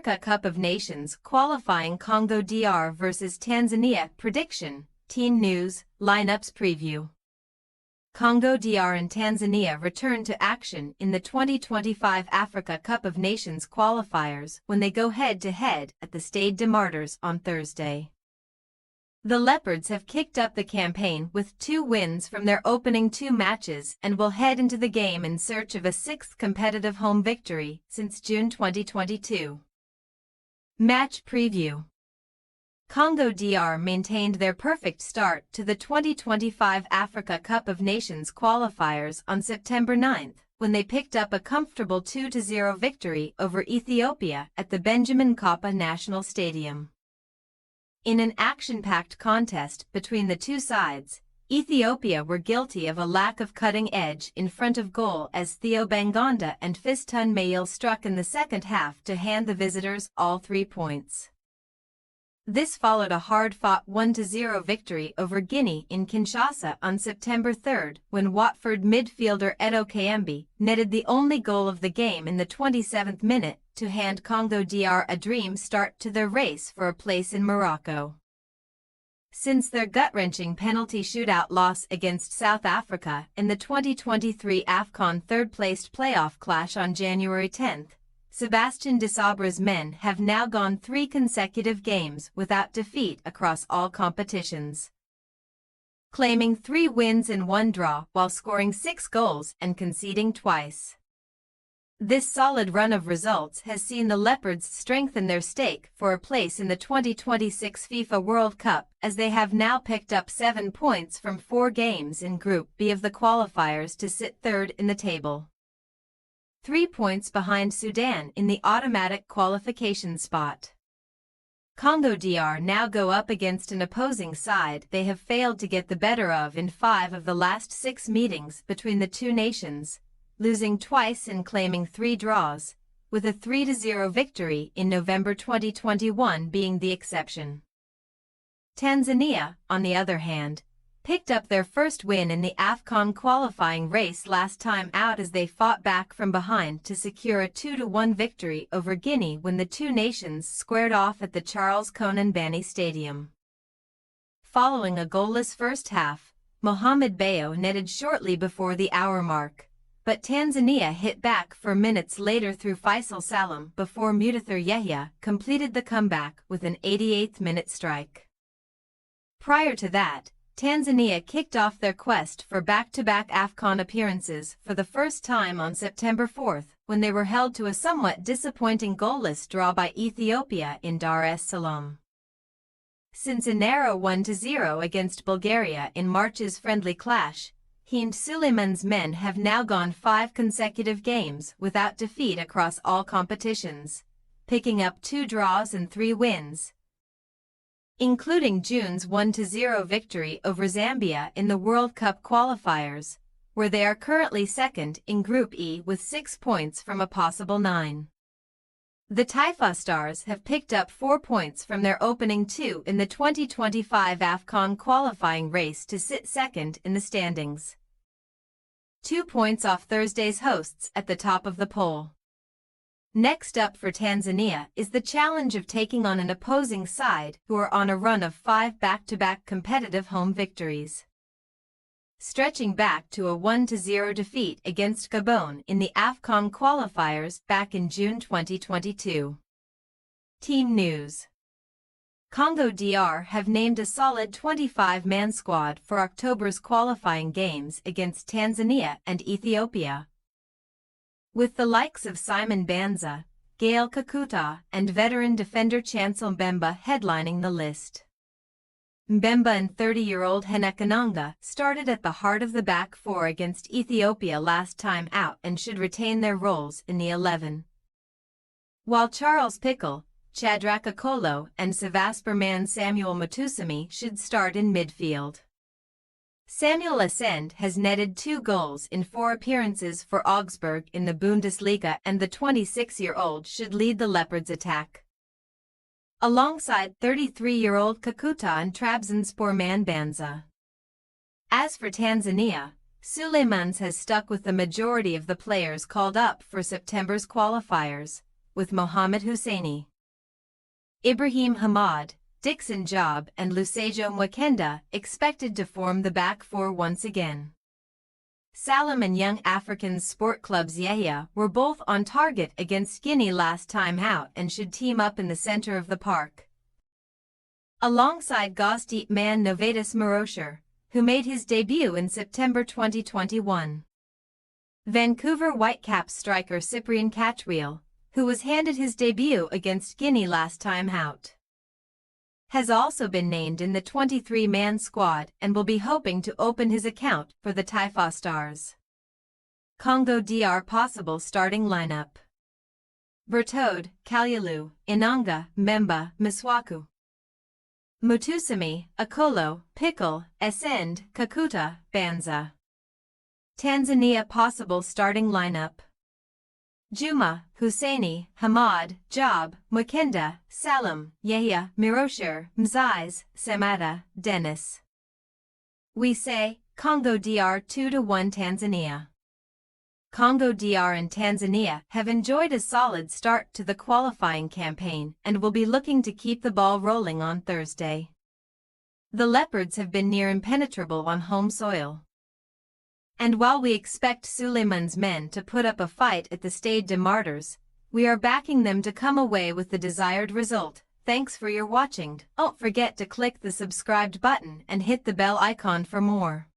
Africa Cup of Nations qualifying Congo DR vs Tanzania prediction, Teen News, lineups preview. Congo DR and Tanzania return to action in the 2025 Africa Cup of Nations qualifiers when they go head-to-head at the Stade de Martyrs on Thursday. The Leopards have kicked up the campaign with 2 wins from their opening 2 matches and will head into the game in search of a 6th competitive home victory since June 2022. Match preview. Congo DR maintained their perfect start to the 2025 Africa Cup of Nations qualifiers on September 9 when they picked up a comfortable 2-0 victory over Ethiopia at the Benjamin Mkapa National Stadium. In an action-packed contest between the two sides, Ethiopia were guilty of a lack of cutting edge in front of goal as Theo Bangonda and Fiston Mayil struck in the second half to hand the visitors all 3 points. This followed a hard-fought 1-0 victory over Guinea in Kinshasa on September 3 when Watford midfielder Edo Kayembe netted the only goal of the game in the 27th minute to hand Congo DR a dream start to their race for a place in Morocco. Since their gut-wrenching penalty shootout loss against South Africa in the 2023 AFCON third-placed playoff clash on January 10, Sébastien Desabre's men have now gone 3 consecutive games without defeat across all competitions, claiming 3 wins and 1 draw while scoring 6 goals and conceding twice. This solid run of results has seen the Leopards strengthen their stake for a place in the 2026 FIFA World Cup as they have now picked up 7 points from 4 games in Group B of the qualifiers to sit third in the table, 3 points behind Sudan in the automatic qualification spot. Congo DR now go up against an opposing side they have failed to get the better of in 5 of the last 6 meetings between the two nations, losing twice and claiming 3 draws, with a 3-0 victory in November 2021 being the exception. Tanzania, on the other hand, picked up their first win in the AFCON qualifying race last time out as they fought back from behind to secure a 2-1 victory over Guinea when the two nations squared off at the Charles Konan Banny Stadium. Following a goalless first half, Mohamed Bayo netted shortly before the hour mark, but Tanzania hit back for minutes later through Faisal Salum before Mudathir Yahya completed the comeback with an 88th-minute strike. Prior to that, Tanzania kicked off their quest for back-to-back AFCON appearances for the first time on September 4 when they were held to a somewhat disappointing goalless draw by Ethiopia in Dar es Salaam. Since a narrow 1-0 against Bulgaria in March's friendly clash, he and Suleiman's men have now gone 5 consecutive games without defeat across all competitions, picking up 2 draws and 3 wins, including June's 1-0 victory over Zambia in the World Cup qualifiers, where they are currently second in Group E with 6 points from a possible 9. The Taifa Stars have picked up 4 points from their opening 2 in the 2025 AFCON qualifying race to sit second in the standings, 2 points off Thursday's hosts at the top of the poll. Next up for Tanzania is the challenge of taking on an opposing side who are on a run of 5 back-to-back competitive home victories, stretching back to a 1-0 defeat against Gabon in the AFCON qualifiers back in June 2022. Team News. Congo DR have named a solid 25-man squad for October's qualifying games against Tanzania and Ethiopia, with the likes of Simon Banza, Gael Kakuta, and veteran defender Chancel Mbemba headlining the list. Mbemba and 30-year-old Henekananga started at the heart of the back 4 against Ethiopia last time out and should retain their roles in the 11. While Charles Pickle, Shadrack Akolo, and Sevasperman Samuel Matusami should start in midfield. Samuel Ascend has netted 2 goals in 4 appearances for Augsburg in the Bundesliga, and the 26-year-old should lead the Leopards' attack, alongside 33-year-old Kakuta and Trabzonspor man Banza. As for Tanzania, Suleiman has stuck with the majority of the players called up for September's qualifiers, with Mohamed Husseini, Ibrahim Hamad, Dixon Job and Lusajo Mwakenda expected to form the back four once again. Salam and Young Africans Sport Club's Yahya were both on target against Guinea last time out and should team up in the center of the park. Alongside Gosdeep man Novatus Marosher, who made his debut in September 2021. Vancouver Whitecaps striker Cyprian Catchwheel, who was handed his debut against Guinea last time out, has also been named in the 23-man squad and will be hoping to open his account for the Taifa Stars. Congo DR possible starting lineup: Bertode, Kalyalu, Inanga, Memba, Miswaku, Mutusami, Akolo, Pickle, Essend, Kakuta, Banza. Tanzania possible starting lineup: Juma, Husseini, Hamad, Job, Mwakenda, Salam, Yahya, Mirosher, Mzize, Samata, Dennis. We say, Congo DR 2-1 Tanzania. Congo DR and Tanzania have enjoyed a solid start to the qualifying campaign and will be looking to keep the ball rolling on Thursday. The Leopards have been near impenetrable on home soil. And while we expect Suleiman's men to put up a fight at the Stade de Martyrs, we are backing them to come away with the desired result. Thanks for your watching. Don't forget to click the subscribed button and hit the bell icon for more.